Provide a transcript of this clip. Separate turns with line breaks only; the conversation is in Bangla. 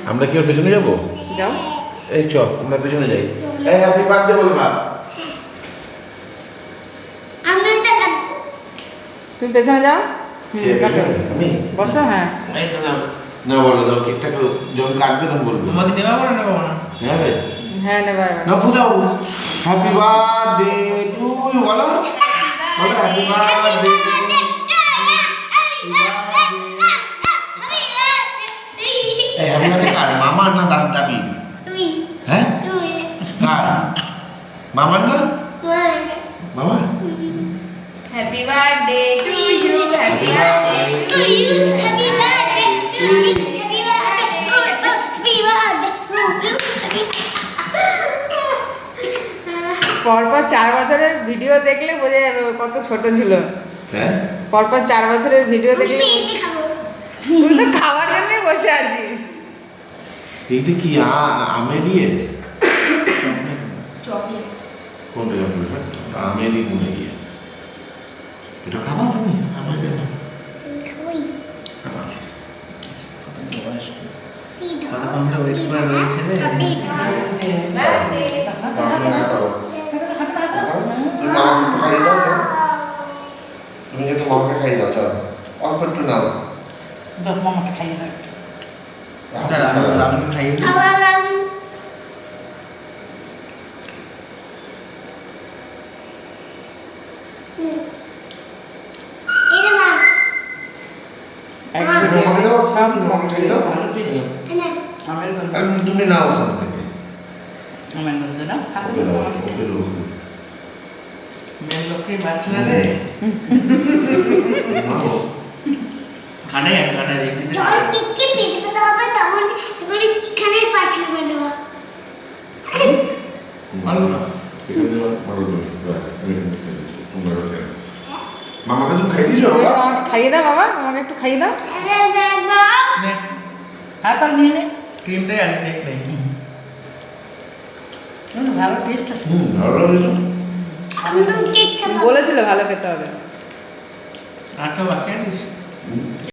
আমরা কি ওর পেছনে যাবো?
যাও।
এই চ আমরা পেছনে যাই। এই হ্যাপি বার্থডে বলবা।
তুমি পেছনে যাও।
আমি
বসো। হ্যাঁ
এই না না বলো দাও, কেকটা যখন কাটবে তখন বলবে।
আমাদের নেওয়া বলো না বাবা না।
হ্যাঁ ভাই
হ্যাঁ নেবা
না ফুটাও। হ্যাপি বার্থডে টু ইউ বলো বলো হ্যাপি বার্থডে। এই হ্যাপি বার্থডে কার? মামার না দাবি? হ্যাঁ কার? মামার না মামার?
Happy birthday to you. Happy birthday to you. Happy birthday to you. Happy birthday. পরপর 4 বছরের ভিডিও দেখলে বোঝা যাবে ও কত ছোট ছিল।
হ্যাঁ
পরপর 4 বছরের ভিডিও দেখলে তুই তো খাওয়ার জন্যই বসে আছিস।
এইটা কি আমের ইয়ে?
চকলেট।
কোনটা চকলেট? আমেরই মনে ইয়ে। এটা খাবা তুমি? আমার জন্য
কতক্ষণ ধরে ওয়েট করে রয়েছে রে।
তুমি মামাকে খাইয়ে দাও তো। তুমি যদি মামাকে খাইয়ে দাও চলো অল্প একটু নাও।
মামাকে খাইয়ে দাও।
আমি খাইয়ে দিই।
তুমি নাও ওখান থেকে।
মেয়ের লোককে বাঁচছে না রে। খানাই আছে খানাই দেখি না।
মামাকে তুমি খাইয়ে দিয়েছো বাবা?
খাইয়ে দাও বাবা, আমাকে একটু খাইয়ে দাও।
নে
আর কাল নিয়ে নে।
ক্রিমটাই আর কেক নেই।
ভালো টেস্ট আছে।
ভালো লাগছে।
বলেছিল ভালো খেতে হবে।
আর কেউ বাকি আছিস?